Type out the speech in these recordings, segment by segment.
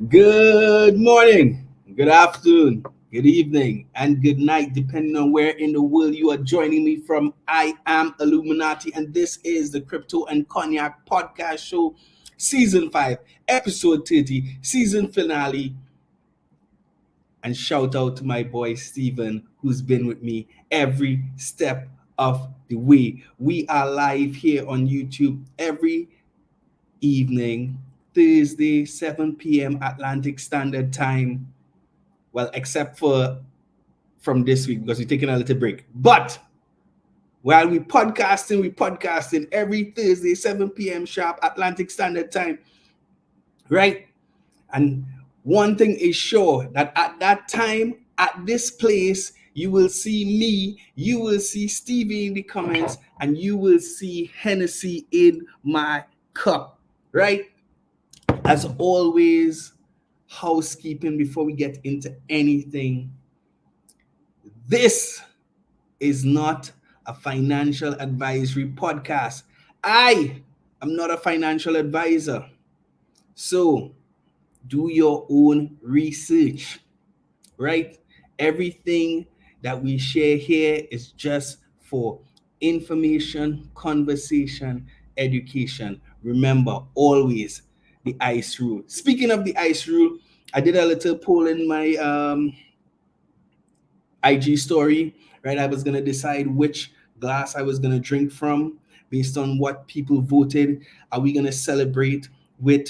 Good morning, good afternoon, good evening, and good night, depending on where in the world you are joining me from. I am Illuminati, and this is the Crypto and Cognac podcast show, season 5, episode 30, season finale. And shout out to my boy Steven, who's been with me every step of the way. We are live here on YouTube every evening, Thursday, 7 p.m. Atlantic Standard Time. Well, except for from this week because we're taking a little break. But while we're podcasting every Thursday, 7 p.m. sharp Atlantic Standard Time, right? And one thing is sure, that at that time, at this place, you will see me, you will see Stevie in the comments, and you will see Hennessy in my cup, right? As always, housekeeping before we get into anything. This is not a financial advisory podcast. I am not a financial advisor. So do your own research, right? Everything that we share here is just for information, conversation, education. Remember, always the ICE rule. Speaking of the ICE rule, I did a little poll in my IG story, right? I was going to decide which glass I was going to drink from based on what people voted. Are we going to celebrate with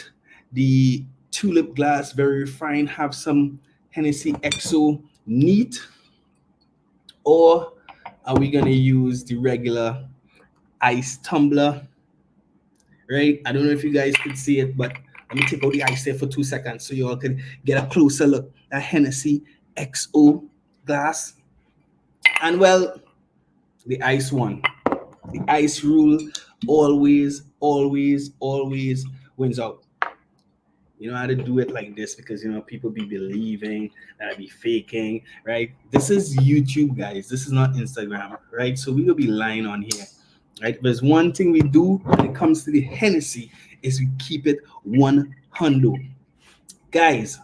the tulip glass, very refined, have some Hennessy XO neat? Or are we going to use the regular ice tumbler, right? I don't know if you guys could see it, but let me take out the ice there for 2 seconds so you all can get a closer look at Hennessy XO glass. And well, the ice one. The ice rule always wins out. You know how to do it like this because, people be believing that I be faking, right? This is YouTube, guys. This is not Instagram, right? So we will be lying on here, right? There's one thing we do when it comes to the Hennessy is we keep it 100. Guys,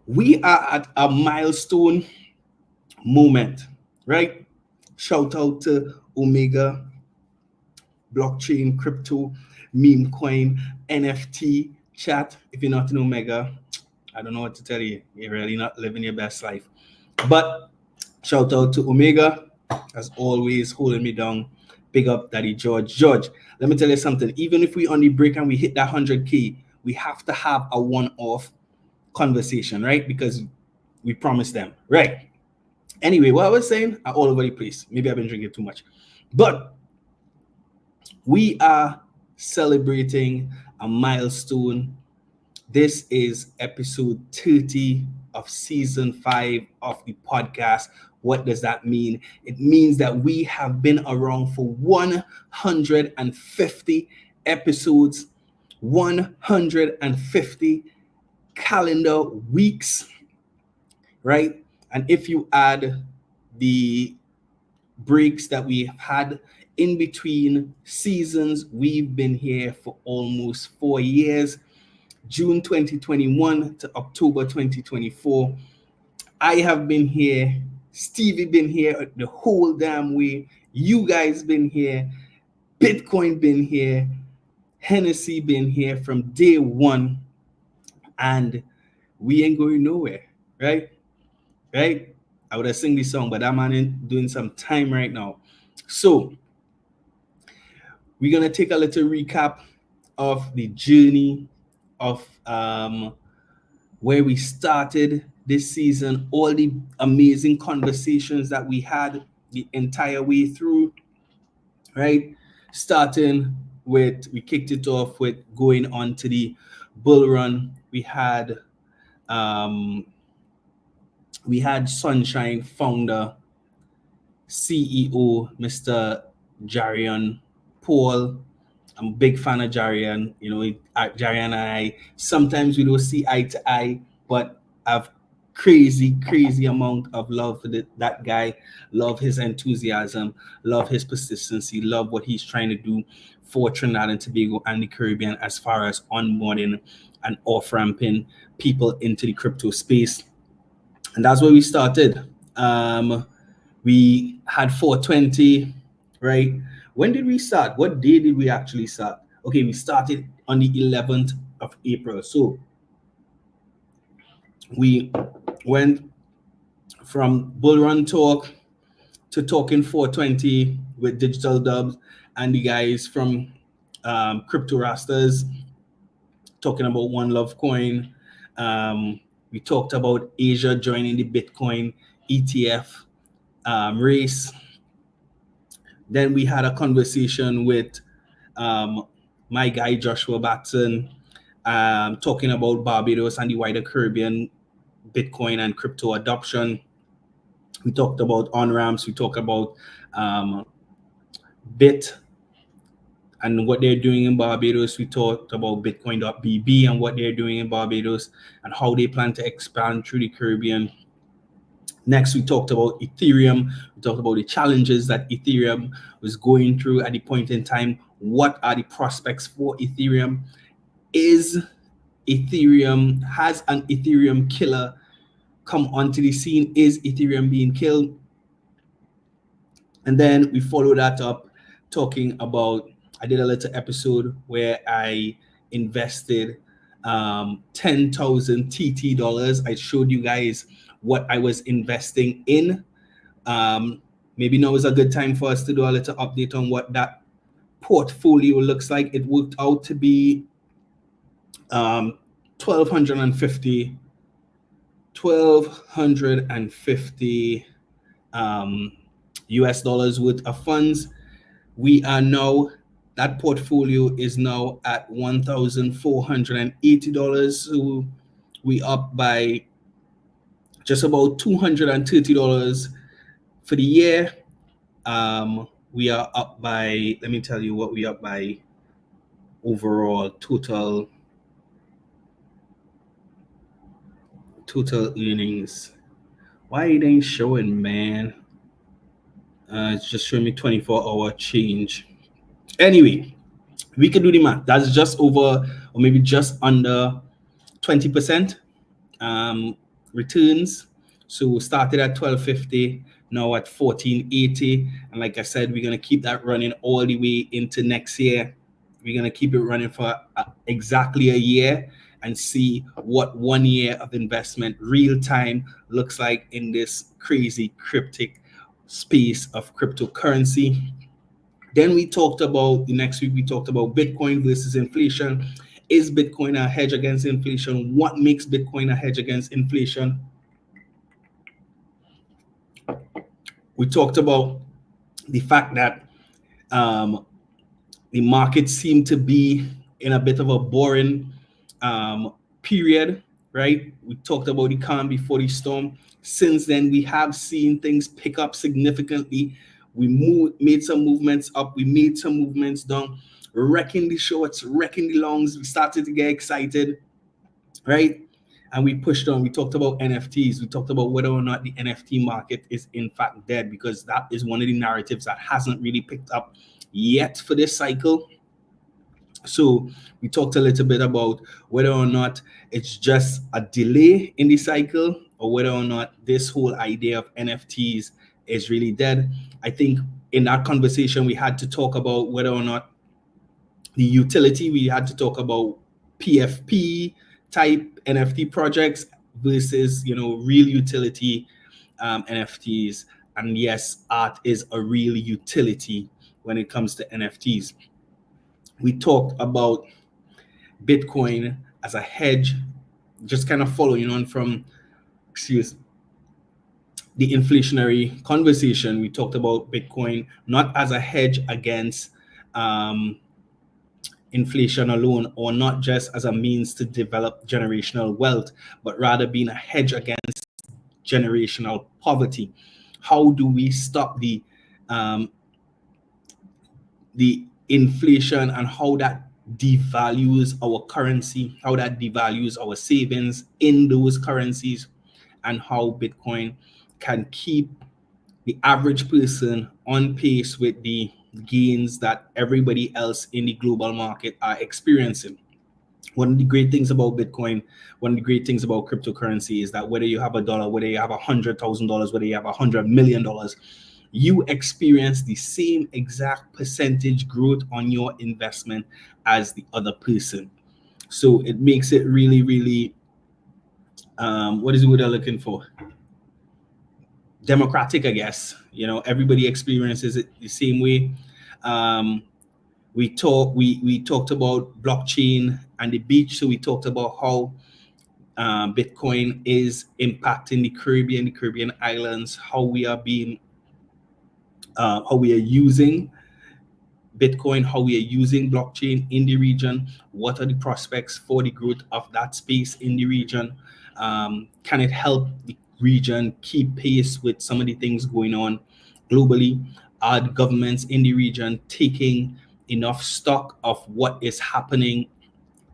we are at a milestone moment, right? Shout out to Omega, blockchain, crypto, meme coin, NFT chat. If you're not in Omega, I don't know what to tell you. You're really not living your best life. But shout out to Omega, as always, holding me down. Big up Daddy George. George, let me tell you something. Even if we on the break and we hit that 100K, we have to have a one-off conversation, right? Because we promised them, right? Anyway, what I was saying, I'm all over the place. Maybe I've been drinking too much. But we are celebrating a milestone. This is episode 30 of season 5 of the podcast. What does that mean? It means that we have been around for 150 episodes, 150 calendar weeks, right? And if you add the breaks that we have had in between seasons, we've been here for almost 4 years, June 2021 to October 2024. I have been here, Stevie been here the whole damn way, you guys been here, Bitcoin been here, Hennessy been here from day one, and we ain't going nowhere, right? Right? I would have sing this song, but that man ain't doing some time right now. So we're gonna take a little recap of the journey of where we started this season, all the amazing conversations that we had the entire way through, right? Starting with, we kicked it off with going on to the bull run. We had Sunshine founder, CEO, Mr. Jarian Paul. I'm a big fan of Jarian. Jarian and I, sometimes we don't see eye to eye, but I've crazy amount of love for that guy. Love his enthusiasm, love his persistency, love what he's trying to do for Trinidad and Tobago and the Caribbean as far as onboarding and off-ramping people into the crypto space. And that's where we started. We had 420, right? When did we start? What day did we actually start? Okay, we started on the 11th of April. So we went from bull run talk to talking 420 with Digital Dubs and the guys from Crypto Rastas, talking about One Love Coin. We talked about Asia joining the Bitcoin ETF race. Then we had a conversation with my guy Joshua Batson, talking about Barbados and the wider Caribbean Bitcoin and crypto adoption. We talked about on-ramps. We talked about Bit and what they're doing in Barbados. We talked about Bitcoin.bb and what they're doing in Barbados and how they plan to expand through the Caribbean. Next, we talked about Ethereum. We talked about the challenges that Ethereum was going through at the point in time. What are the prospects for Ethereum? Has an Ethereum killer come onto the scene? Is Ethereum being killed? And then we followed that up talking about, I did a little episode where I invested 10,000 TT dollars. I showed you guys what I was investing in. Maybe now is a good time for us to do a little update on what that portfolio looks like. It worked out to be 1,250 US dollars worth of funds. We are now, that portfolio is now at $1,480. So we up by just about $230 for the year. We are up by, let me tell you what we up by overall total earnings. Why it ain't showing, man? It's just showing me 24-hour change. Anyway, we can do the math. That's just over, or maybe just under 20% returns. So we started at 1,250, now at 1,480. And like I said, we're going to keep that running all the way into next year. We're going to keep it running for exactly a year and see what 1 year of investment real time looks like in this crazy cryptic space of cryptocurrency. Then we talked about, the next week we talked about Bitcoin versus inflation. Is Bitcoin a hedge against inflation? What makes Bitcoin a hedge against inflation? We talked about the fact that the market seemed to be in a bit of a boring period, right? We talked about the calm before the storm. Since then, we have seen things pick up significantly. We made some movements up, we made some movements down, wrecking the shorts, wrecking the longs. We started to get excited, right? And we pushed on. We talked about NFTs. We talked about whether or not the NFT market is in fact dead, because that is one of the narratives that hasn't really picked up yet for this cycle. So we talked a little bit about whether or not it's just a delay in the cycle, or whether or not this whole idea of NFTs is really dead. I think in that conversation, we had to talk about whether or not the utility, we had to talk about PFP type NFT projects versus, real utility NFTs. And yes, art is a real utility when it comes to NFTs. We talked about Bitcoin as a hedge, just kind of following on from, the inflationary conversation. We talked about Bitcoin not as a hedge against inflation alone, or not just as a means to develop generational wealth, but rather being a hedge against generational poverty. How do we stop the inflation and how that devalues our currency, how that devalues our savings in those currencies, and how Bitcoin can keep the average person on pace with the gains that everybody else in the global market are experiencing. One of the great things about Bitcoin, one of the great things about cryptocurrency is that whether you have $1, whether you have $100,000, whether you have $100 million, you experience the same exact percentage growth on your investment as the other person. So it makes it really, really, what is the word I'm looking for? Democratic, I guess. You know, everybody experiences it the same way. We talked about blockchain and the beach. So we talked about how Bitcoin is impacting the Caribbean islands, how we are using Bitcoin, how we are using blockchain in the region. What are the prospects for the growth of that space in the region? Can it help the region keep pace with some of the things going on globally? Are the governments in the region taking enough stock of what is happening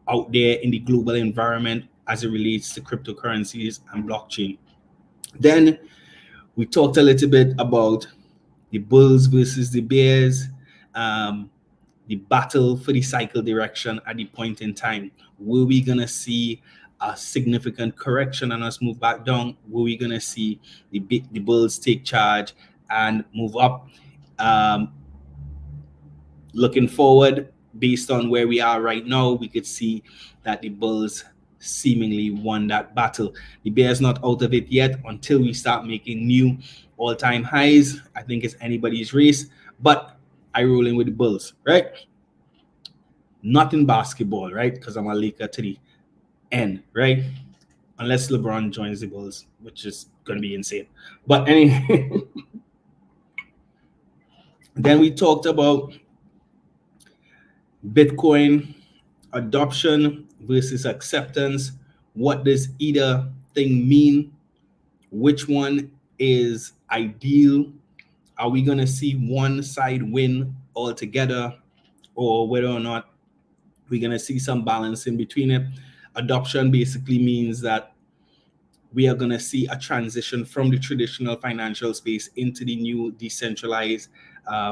out there in the global environment as it relates to cryptocurrencies and blockchain? Then we talked a little bit about the bulls versus the bears, the battle for the cycle direction at the point in time. Were we going to see a significant correction and us move back down? Were we going to see the bulls take charge and move up? Looking forward, based on where we are right now, we could see that the bulls seemingly won that battle. The bears not out of it yet until we start making new all-time highs. I think it's anybody's race, but I roll in with the bulls, right? Not in basketball, right? Because I'm a Laker to the end, right? Unless LeBron joins the Bulls, which is going to be insane. But anyway, then we talked about Bitcoin adoption versus acceptance. What does either thing mean? Which one is ideal? Are we going to see one side win altogether, or whether or not we're going to see some balance in between it? Adoption basically means that we are going to see a transition from the traditional financial space into the new decentralized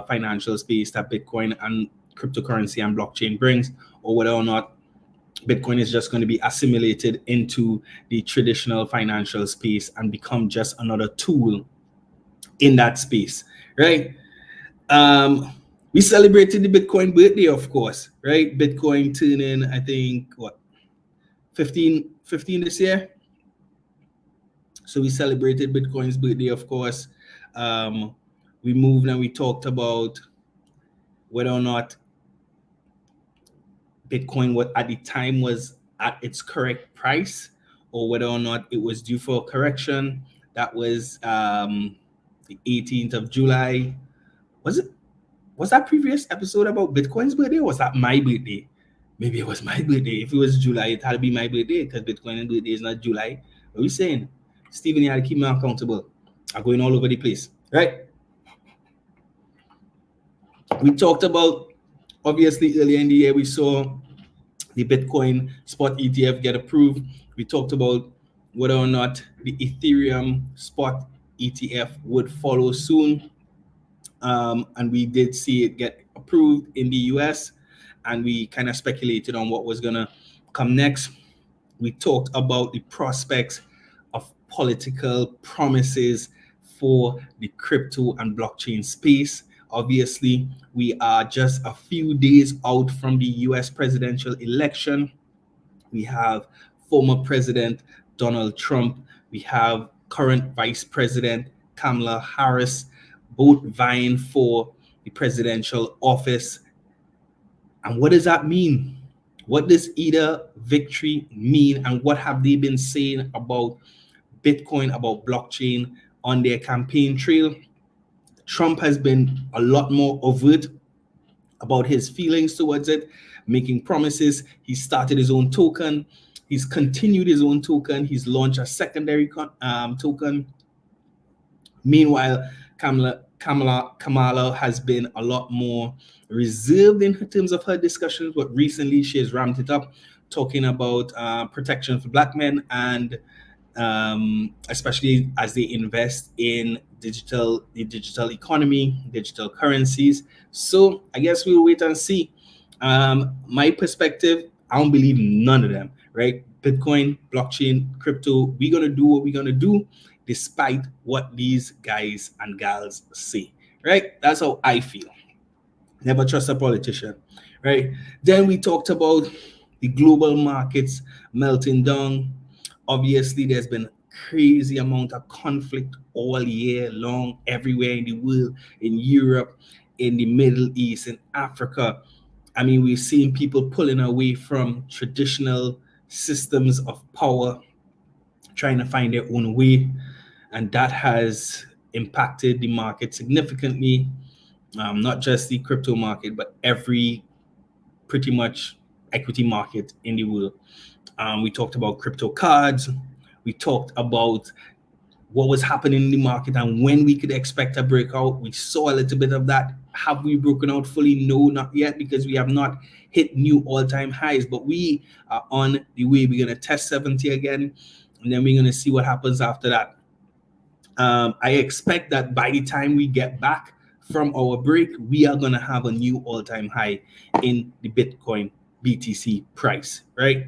financial space that Bitcoin and cryptocurrency and blockchain brings, or whether or not Bitcoin is just going to be assimilated into the traditional financial space and become just another tool in that space, right? We celebrated the Bitcoin birthday, of course, right? Bitcoin turning, I think, what, 15 this year? So we celebrated Bitcoin's birthday, of course. We moved and we talked about whether or not Bitcoin at the time was at its correct price, or whether or not it was due for a correction. That was the 18th of July. Was that previous episode about Bitcoin's birthday, or was that my birthday? Maybe it was my birthday. If it was July, it had to be my birthday because Bitcoin's birthday is not July. What are we saying? Stephen, you had to keep me accountable. I'm going all over the place, right? We talked about, obviously, earlier in the year, we saw the Bitcoin spot ETF get approved. We talked about whether or not the Ethereum spot ETF would follow soon. And we did see it get approved in the US, and we kind of speculated on what was going to come next. We talked about the prospects of political promises for the crypto and blockchain space. Obviously, we are just a few days out from the US presidential election. We have former President Donald Trump. We have current Vice President Kamala Harris, both vying for the presidential office. And what does that mean? What does either victory mean? And what have they been saying about Bitcoin, about blockchain on their campaign trail? Trump has been a lot more overt about his feelings towards it, making promises. He started his own token. He's continued his own token. He's launched a secondary token. Meanwhile, Kamala has been a lot more reserved in terms of her discussions, but recently she has ramped it up, talking about protection for Black men and especially as they invest in the digital economy, digital currencies. So I guess we'll wait and see. My perspective, I don't believe none of them, right? Bitcoin, blockchain, crypto, we're gonna do what we're gonna do, despite what these guys and gals say, right? That's how I feel. Never trust a politician, right? Then we talked about the global markets melting down. Obviously, there's been crazy amount of conflict all year long, everywhere in the world, in Europe, in the Middle East, in Africa. I mean, we've seen people pulling away from traditional systems of power, trying to find their own way, and that has impacted the market significantly. Not just the crypto market, but every pretty much equity market in the world. We talked about crypto cards. We talked about what was happening in the market and when we could expect a breakout. We saw a little bit of that. Have we broken out fully? No, not yet, because we have not hit new all-time highs, but we are on the way. We're going to test 70 again, and then we're going to see what happens after that. I expect that by the time we get back from our break, we are going to have a new all-time high in the Bitcoin BTC price, right?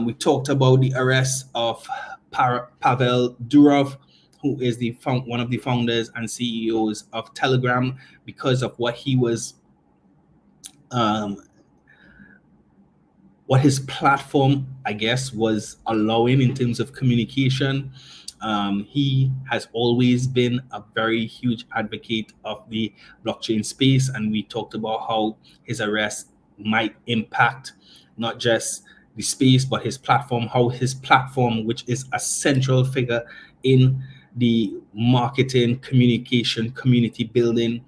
We talked about the arrest of Pavel Durov, who is one of the founders and CEOs of Telegram, because of what he was, what his platform, I guess, was allowing in terms of communication. He has always been a very huge advocate of the blockchain space, and we talked about how his arrest might impact not just the space, but his platform, how his platform, which is a central figure in the marketing, communication, community building,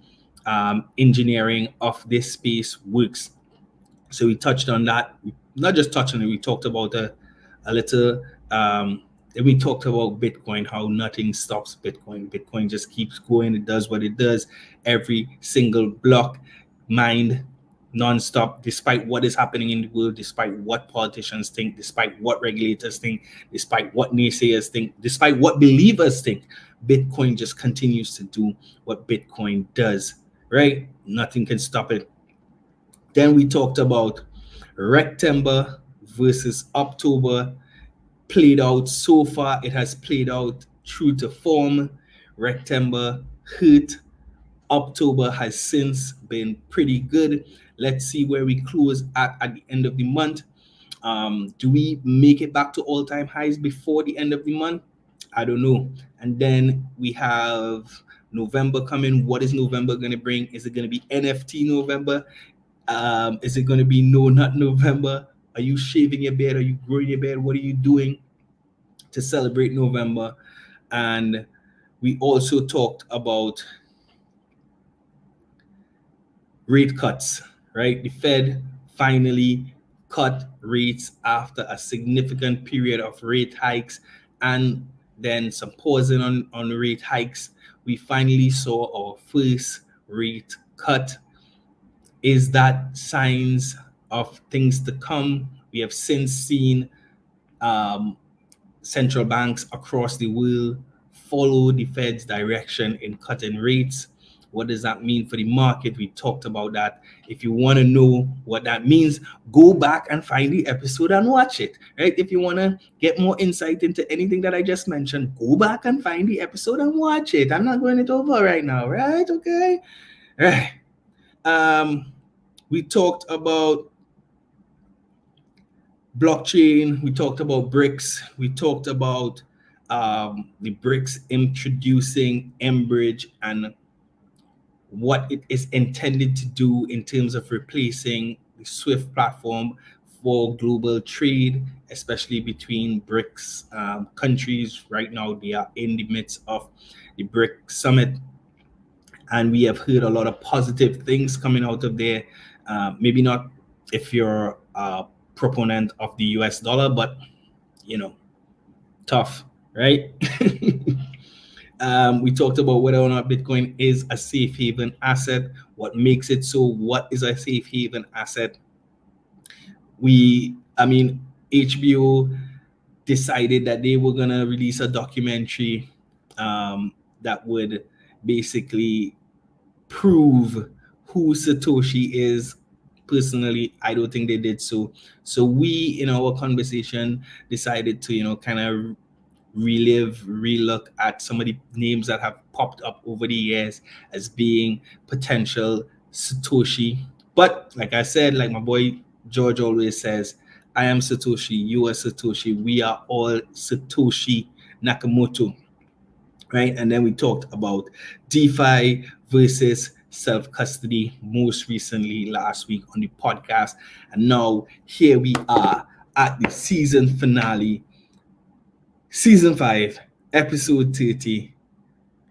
engineering of this space works. So we touched on that. Not just touched on it, we talked about a little, then we talked about Bitcoin, how nothing stops Bitcoin. Bitcoin just keeps going. It does what it does. Every single block mined non-stop, despite what is happening in the world, despite what politicians think, despite what regulators think, despite what naysayers think, despite what believers think. Bitcoin just continues to do what Bitcoin does, right? Nothing can stop it. Then we talked about Rectember versus October. Played out so far. It has played out true to form. Rectember hurt. October has since been pretty good. Let's see where we close at the end of the month. Do we make it back to all-time highs before the end of the month? I don't know. And then we have November coming. What is November going to bring? Is it going to be NFT November? Is it going to be no, not November? Are you shaving your beard? Are you growing your beard? What are you doing to celebrate November? And we also talked about rate cuts, right? The Fed finally cut rates after a significant period of rate hikes and then some pausing on rate hikes. We finally saw our first rate cut. Is that signs of things to come? We have since seen central banks across the world follow the Fed's direction in cutting rates. What does that mean for the market? We talked about that. If you want to know what that means, go back and find the episode and watch it, right? If you want to get more insight into anything that I just mentioned, go back and find the episode and watch it. I'm not going it over right now, right? Okay. All right. We talked about blockchain. We talked about BRICS. We talked about the BRICS introducing mBridge and what it is intended to do in terms of replacing the SWIFT platform for global trade, especially between BRICS countries. Right now, they are in the midst of the BRICS summit, and we have heard a lot of positive things coming out of there. Maybe not if you're a proponent of the US dollar, but tough, right? We talked about whether or not Bitcoin is a safe haven asset, what makes it so, what is a safe haven asset. HBO decided that they were gonna release a documentary that would basically prove who Satoshi is. Personally, I don't think they did so. So we, in our conversation, decided to, kind of relook at some of the names that have popped up over the years as being potential Satoshi. But like I said, like my boy George always says, I am Satoshi, you are Satoshi, we are all Satoshi Nakamoto, right? And then we talked about DeFi versus self-custody most recently last week on the podcast. And now here we are at the season finale, season 5, episode 30,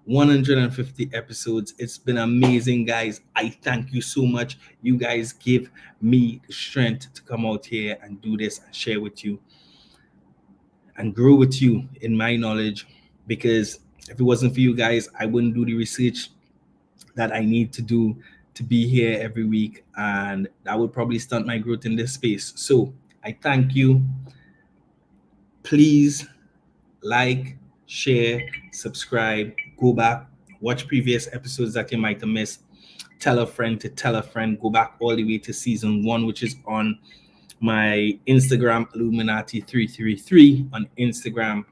150 episodes. It's been amazing, guys. I thank you so much. You guys give me the strength to come out here and do this and share with you and grow with you in my knowledge, because if it wasn't for you guys, I wouldn't do the research that I need to do to be here every week, and that would probably stunt my growth in this space. So I thank you. Please like, share, subscribe, go back, watch previous episodes that you might have missed. Tell a friend to tell a friend. Go back all the way to season 1, which is on my Instagram, 𝐿luminati333 on Instagram.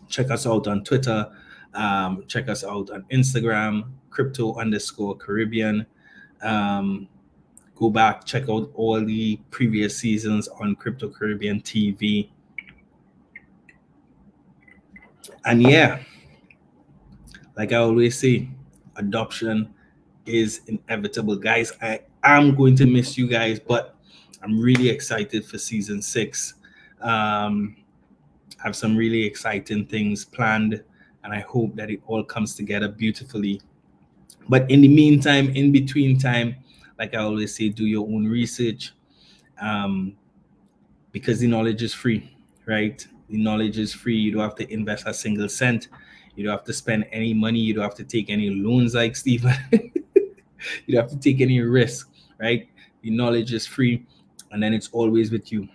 Check us out on Twitter. Check us out on Instagram, crypto_Caribbean. Go back, check out all the previous seasons on Crypto Caribbean TV. And yeah, like I always say, adoption is inevitable, guys. I am going to miss you guys, but I'm really excited for season 6. I have some really exciting things planned, and I hope that it all comes together beautifully. But in the meantime, in between time, like I always say, do your own research, because the knowledge is free, right? The knowledge is free. You don't have to invest a single cent. You don't have to spend any money. You don't have to take any loans like Stephen. You don't have to take any risk, right? The knowledge is free, and then it's always with you,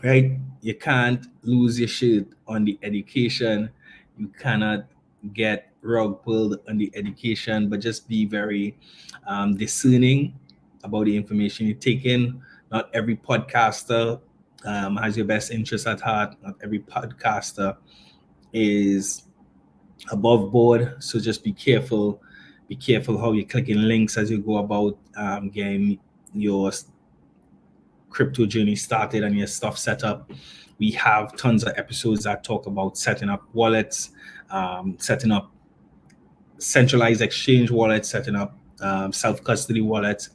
right? You can't lose your shit on the education. You cannot get rug pulled on the education, but just be very discerning about the information you take in. Not every podcaster has your best interest at heart. Not every podcaster is above board. So just be careful. Be careful how you're clicking links as you go about getting your crypto journey started and your stuff set up. We have tons of episodes that talk about setting up wallets, setting up centralized exchange wallets, setting up self-custody wallets.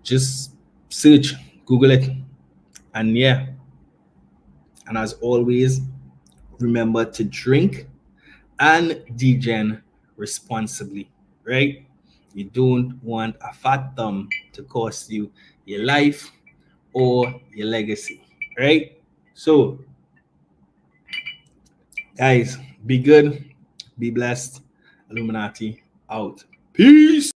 Just search, Google it. And yeah, and as always, remember to drink and degen responsibly, right? You don't want a fat thumb to cost you your life or your legacy, right? So, guys, be good, be blessed. Illuminati out. Peace.